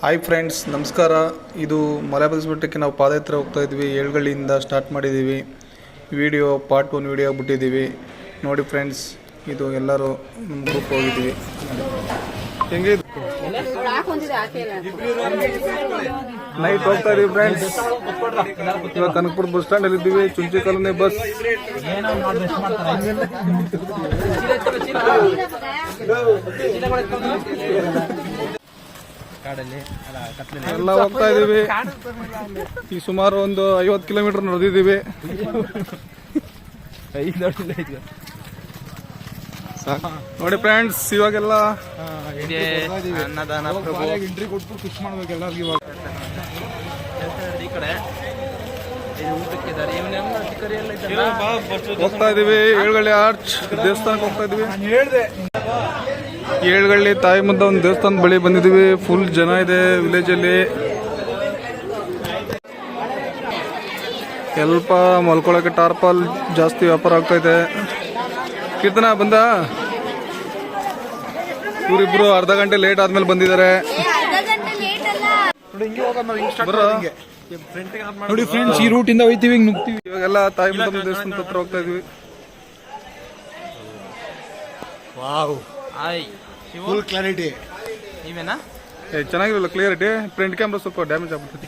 Hi friends, ನಮಸ್ಕಾರ. ಇದು ಮಲೆಬಲ್ಸ್ ಬೆಟ್ಟಕ್ಕೆ ನಾವು ಪಾದಯಾತ್ರೆ ಹೋಗ್ತಾ ಇದ್ವಿ. ಏಳುಗಳಿಂದ ಸ್ಟಾರ್ಟ್ ಮಾಡಿದ್ದೀವಿ. ವಿಡಿಯೋ ಪಾರ್ಟ್ 1 ವಿಡಿಯೋ ಬಿಟ್ಟಿದ್ದೀವಿ ನೋಡಿ ಫ್ರೆಂಡ್ಸ್. ಇದು ಎಲ್ಲರೂ ನಮ್ಮ ಗ್ರೂಪ್ ಹೋಗಿದ್ದೀವಿ. ಹೆಂಗೆ ನೈಟ್ ಹೋಗ್ತಾ ಇದೀವಿ ಫ್ರೆಂಡ್ಸ್. ಇವಾಗ ಕನಕಪುರ ಬಸ್ ಸ್ಟ್ಯಾಂಡ್ ಅಲ್ಲಿ ಇದ್ದೀವಿ. Chunchi colony bus. ಎಲ್ಲ ಹೋಗ್ತಾ ಇದೀವಿ. ಈ ಸುಮಾರು ಒಂದು 50 ಕಿಲೋಮೀಟರ್ ನಡೆದಿದ್ದೀವಿ. ನೋಡಿ ಫ್ರೆಂಡ್ಸ್, ಇವಾಗೆಲ್ಲ ಅನ್ನದಾನ ಎಂಟ್ರಿ ಕೊಟ್ಟು ಖುಷಿ ಮಾಡ್ಬೇಕು ಎಲ್ಲರಿಗೂ. ಇವಾಗ ಹೋಗ್ತಾ ಇದೀವಿ. ಏಳುಗಳ್ಳಿ ಆರ್ಚ್ ದೇವಸ್ಥಾನಕ್ಕೆ ಹೋಗ್ತಾ ಇದೀವಿ. ಏಳುಗಳ್ಳಿ ತಾಯಿ ಮುದ್ದ ಒಂದು ದೇವಸ್ಥಾನದ ಬಳಿ ಬಂದಿದ್ದೀವಿ. ಫುಲ್ ಜನ ಇದೆ ವಿಲೇಜ್ ಅಲ್ಲಿ. ಸ್ವಲ್ಪ ಮಲ್ಕೊಳಕ್ಕೆ ಟಾರ್ಪಲ್ ಜಾಸ್ತಿ ವ್ಯಾಪಾರ ಆಗ್ತಾ ಇದೆ. ಕೀರ್ತನ ಬಂದ? ಇವರಿಬ್ರು ಅರ್ಧ ಗಂಟೆ ಲೇಟ್ ಆದ್ಮೇಲೆ ಬಂದಿದ್ದಾರೆ. ನೋಡಿ ಫ್ರೆಂಡ್ಸ್, ಈ ರೂಟ್ ಇಂದ ಹೋಗ್ತೀವಿ, ಹಿಂಗ್ ನುಗ್ತೀವಿ. ಇವಾಗೆಲ್ಲ ತಾಯಿ ಮುದ್ದ ದೇವಸ್ಥಾನದ ಹತ್ರ ಹೋಗ್ತಾ ಇದೀವಿ. Wow, full clarity. ನೀವೇನಾ? ಚೆನ್ನಾಗಿರಲ್ಲ ಕ್ಲಿಯರಿಟಿ. ಫ್ರಂಟ್ ಕ್ಯಾಮ್ರಾ ಸ್ವಲ್ಪ ಡ್ಯಾಮೇಜ್ ಆಗ್ಬಿಡ್ತೈತಿ.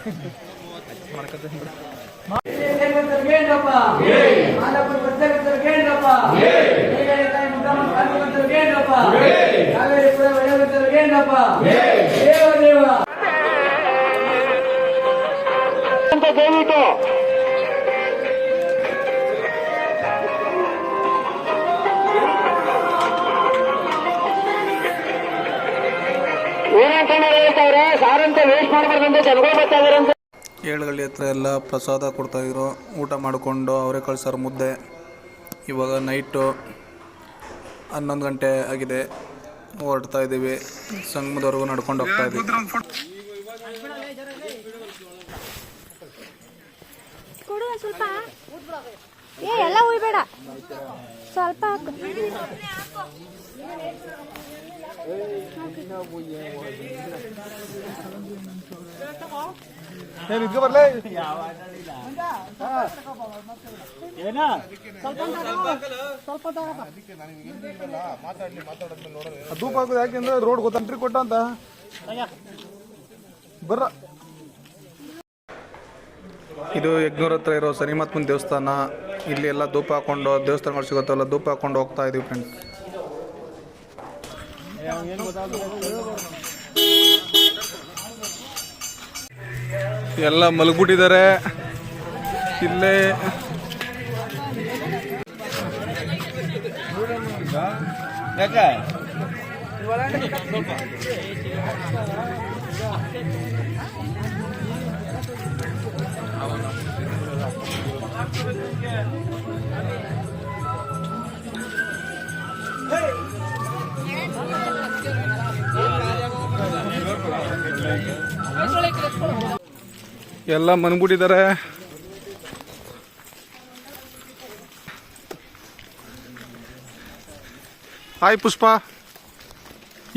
ಏಳುಗಳ್ಳಿ ಹತ್ರ ಎಲ್ಲ ಪ್ರಸಾದ ಕೊಡ್ತಾ ಇದ್ರು. ಊಟ ಮಾಡಿಕೊಂಡು ಅವರೇ ಕಳ್ಸಾರ ಮುದ್ದೆ. ಇವಾಗ ನೈಟು 11 ಗಂಟೆ ಆಗಿದೆ. ಹೊರಡ್ತಾ ಇದ್ದೀವಿ. ಸಂಗಮದವರೆಗೂ ನಡ್ಕೊಂಡು ಹೋಗ್ತಾ ಇದ್ದೀವಿ. ಸ್ವಲ್ಪ ಎಲ್ಲ ಉಯ್ಬೇಡ, ಸ್ವಲ್ಪ ಧೂಪ ಹಾಕೋದು ಯಾಕೆಂದ್ರೆ ರೋಡ್ ಗೊತ್ತಂಟ್ರಿ ಕೊಟ್ಟ ಅಂತ ಬರ್ರ. ಇದು ಯಗ್ನೂರ್ ಹತ್ರ ಇರೋ ಸನಿಮಾತ್ಮನ್ ದೇವಸ್ಥಾನ. ಇಲ್ಲಿ ಎಲ್ಲ ಧೂಪ ಹಾಕೊಂಡು ದೇವಸ್ಥಾನಗಳು ಸಿಗುತ್ತಲ್ಲ, ಧೂಪ ಹಾಕೊಂಡು ಹೋಗ್ತಾ ಇದೀವಿ ಫ್ರೆಂಡ್ಸ್. ಎಲ್ಲ ಮಲಗ್ಬಿಟ್ಟಿದ್ದಾರೆ ಇಲ್ಲೇ. ಎಲ್ಲ ಮನ್ಬಿಟ್ಟಿದ್ದಾರೆ. ಹಾಯ್ ಪುಷ್ಪ,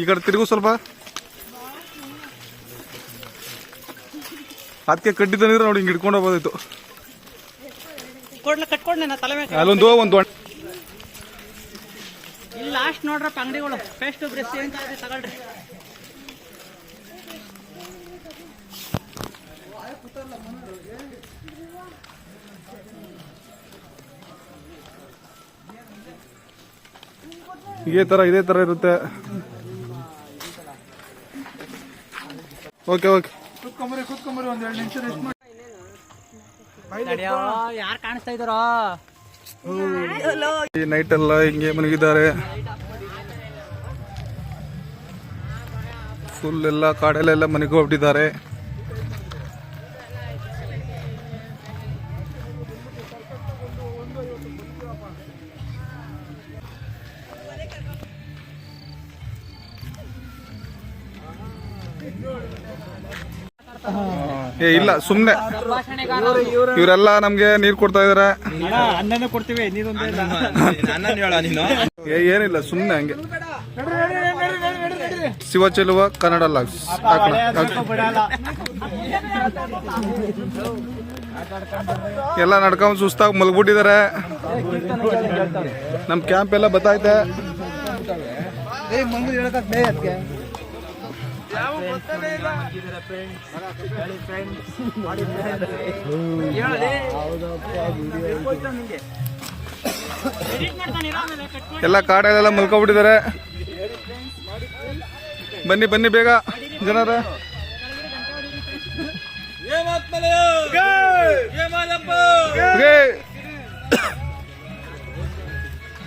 ಈ ಕಡೆ ತಿರುಗು ಸ್ವಲ್ಪ. ಅದಕ್ಕೆ ಕಡ್ಡಿದ ನೀರು ನೋಡಿ ಹಿಂಗೆ ಹಿಡ್ಕೊಂಡು ಹೋಗೋದಿತ್ತು. ಅಲ್ಲೊಂದು ಒಂದು ಲಾಸ್ಟ್ ನೋಡ್ರಪ್ಪ ಅಂಗಡಿಗಳು ಪೇಸ್ಟ್ ಬ್ರಷ್ ತಗೊಳ್ರಿ. ಇದೇ ತರ ಇರುತ್ತೆ. ಓಕೆ ಓಕೆ, ಕುತ್ಕೊಂಬರಿ ಒಂದ್ 2 ನಿಮಿಷ ರೆಸ್ಟ್ ಮಾಡಿ. ಯಾರು ಕಾಣಿಸ್ತಾ ಇದ್ದಾರೋ? ಈ ನೈಟ್ ಎಲ್ಲ ಹಿಂಗೆ ಮನಗಿದ್ದಾರೆ. ಫುಲ್ ಎಲ್ಲ ಕಾಡಲ್ಲೆಲ್ಲ ಮನೆಗೆ ಹೋಗ್ಬಿಟ್ಟಿದ್ದಾರೆ. ಇಲ್ಲ ಸುಮ್ನೆ ಇವರೆಲ್ಲ ನಮ್ಗೆ ನೀರ್ ಕೊಡ್ತಾ ಇದಾರೆ. ಅನ್ನನೇ ಕೊಡ್ತೀವಿ, ಏನಿಲ್ಲ ಸುಮ್ನೆ ಹಂಗೆ. ಶಿವ ಚೆಲುವ ಕನ್ನಡ ಲಾಗ್ಸ್ ಎಲ್ಲ ನಡ್ಕೊಂಡು ಸುಸ್ತಾಗಿ ಮಲ್ಗ್ಬಿಟ್ಟಿದ್ದಾರೆ. ನಮ್ಮ ಕ್ಯಾಂಪ್ ಎಲ್ಲ ಬತ್ತೈತೆ. ಎಲ್ಲ ಕಾಡಲ್ಲೆಲ್ಲ ಮಲ್ಕೊಬಿಟ್ಟಿದ್ದಾರೆ. ಬನ್ನಿ ಬನ್ನಿ ಬೇಗ ಜನರ.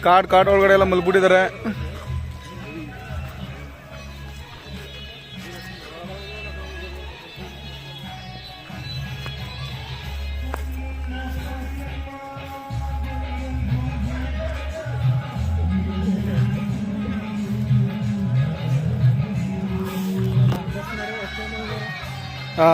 ಕಾಡ್ ಒಳಗಡೆ ಎಲ್ಲ ಮಲ್ಬಿಟ್ಟಿದ್ದಾರೆ. ಹಾ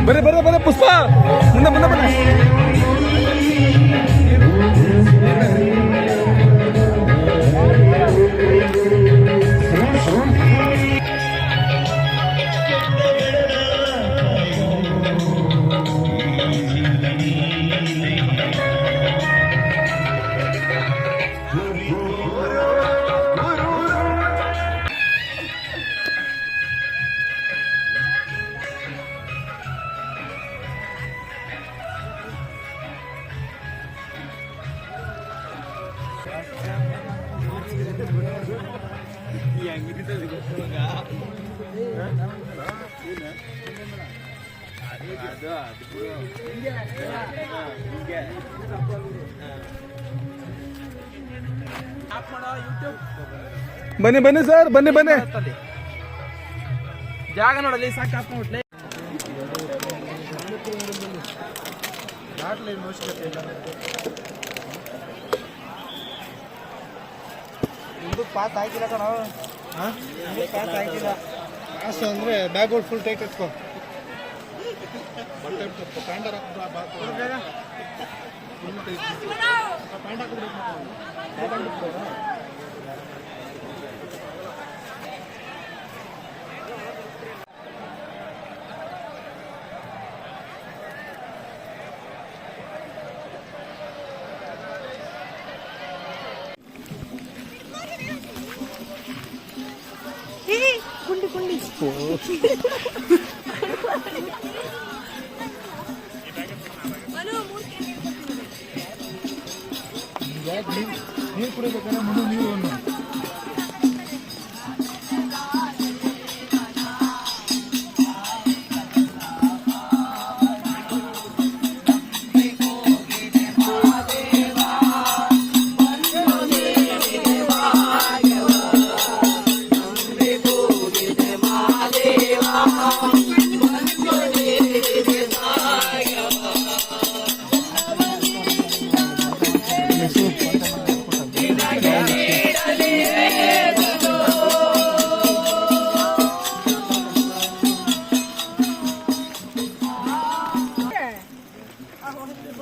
ಬರ್ರಿ ಪುಷ್ಪ ಮುಂದೆ ಬನ್ನಿ. ಬನ್ನಿ ಸರ್ ಬನ್ನಿ ಜಾಗ ನೋಡಲಿ ಸಾಕು ಹಾಕೊಂಡ್ಬಿಟ್ಲೆ. ಪಾಸ್ ಆಯ್ತಿಲ್ಲ ಕಣ, ಪಾಸ್ ಆಯ್ತಿಲ್ಲ. ಪಾಸ್ ಅಂದ್ರೆ ಬ್ಯಾಗ್ ಫುಲ್ ಟೈಟ್ ಎತ್ಕೊ. ಕುಂಡಿ ನೀರು ಕುಡಿಬೇಕಂದ್ರೆ ಮುಂದೆ ನೀರು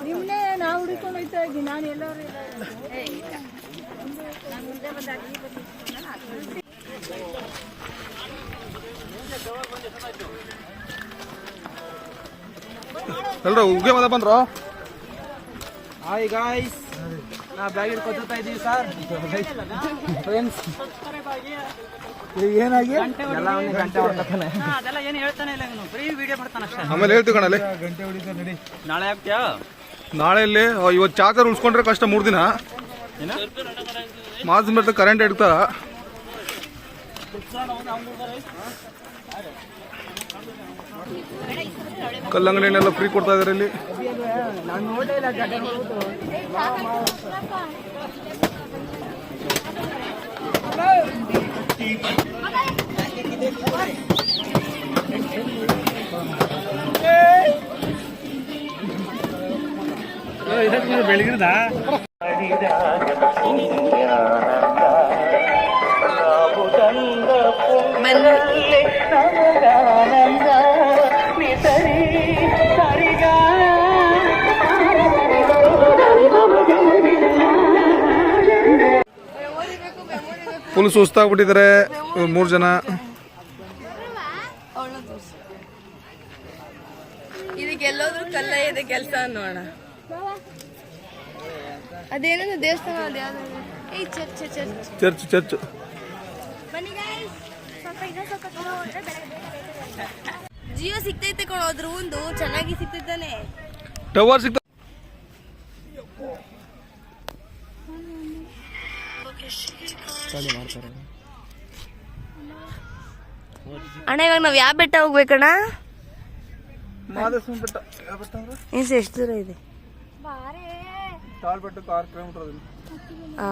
ನಿಮ್ಮನ್ನೇ ನಾವು ಹುಡುಕೊಂಡು ಹೋಯ್ತಾ ಇದ್ದೀನಿ. ನಾನು ಎಲ್ಲರೂ ಮುಂದೆ ಬಂದಾಗ ಎಲ್ರು ಉಗ್ಗೆ ಮದ ಬಂದ್ರು ಹಾಯ್ ಗಾಯ್ಸ್, ನಾ ಬ್ಯಾಗ್ ಹಿಡ್ಕೊತಾ ಇದೀವಿ ಸರ್. ಫ್ರೆಂಡ್ಸ್, ಏನಾಗಿ ಎಲ್ಲ ಒಂದು ಗಂಟೆ ಹೊಡ್ತಾನೆ. ಅದೆಲ್ಲ ಏನು ಹೇಳ್ತಾನೆ ಇಲ್ಲ, ಇವನು ಬರೀ ವಿಡಿಯೋ ಮಾಡ್ತಾನೆ ಅಷ್ಟೇ. ಆಮೇಲೆ ಹೇಳ್ತೀವಿ ಕಣಲ್ಲಿ ಗಂಟೆ ಹೊಡಿತಾರೆ ನಡಿ. ನಾಳೆ ಆಗ್ತೀಯಾ? ನಾಳೆ ಇಲ್ಲಿ ಇವತ್ತು ಚಾರ್ಜರ್ ಉಳ್ಸ್ಕೊಂಡ್ರೆ ಕಷ್ಟ 3 ದಿನ. ಮಾಸ್ ಮತ್ತೆ ಕರೆಂಟ್ ಇಡ್ತಾರ. ಕಲ್ಲಂಗಡಿನೆಲ್ಲ ಫ್ರೀ ಕೊಡ್ತಾ ಇದಾರೆ ಇಲ್ಲಿ. ಬೆಳಗಿರದ ಫುಲ್ ಸುಸ್ತಾಗ್ಬಿಟ್ಟಿದ್ದಾರೆ 3 ಜನ. ಇದಕ್ಕೆ ಎಲ್ಲೋದ್ರು ಕಲ್ಲ ಇದೆ ಕೆಲಸ ನೋಡ. ಅದೇನೋ ದೇವಸ್ಥಾನ, ಅದು ಯಾವ್ದು? ಏಯ್ ಚರ್ಚ್ ಚರ್ಚ್ ಚರ್ಚ್ ಚರ್ಚ್. ಬನ್ನಿ ಗೈಸ್, ಸ್ವಲ್ಪ ಇನ್ನೂ ಸ್ವಲ್ಪ ದೂರ ಹೋದ್ರೆ ಬೆಳಗ್ಗೆ ಜಿಯೋ ಸಿಗ್ತೈತೆ ಕೊಡು, ಅದ್ರ ಒಂದು ಚೆನ್ನಾಗಿ ಸಿಗ್ತೈತಾನೆ. ಟವರ್ ಸಿಗ್ತ. ಅಣ್ಣ ಇವಾಗ ನಾವ್ ಯಾವ ಬೆಟ್ಟ ಹೋಗ್ಬೇಕಣ್ಣ? ಮಾದೇಶ್ವರ ಬೆಟ್ಟ. ಯಾವ ಬೆಟ್ಟ ಅಂದ್ರೆ ಎಷ್ಟು ದೂರ ಇದೆ? ತಾಳ್ಬೆಟ್ಟಕ್ಕೆ 6 ಕಿಲೋಮೀಟರ್. ಹಾ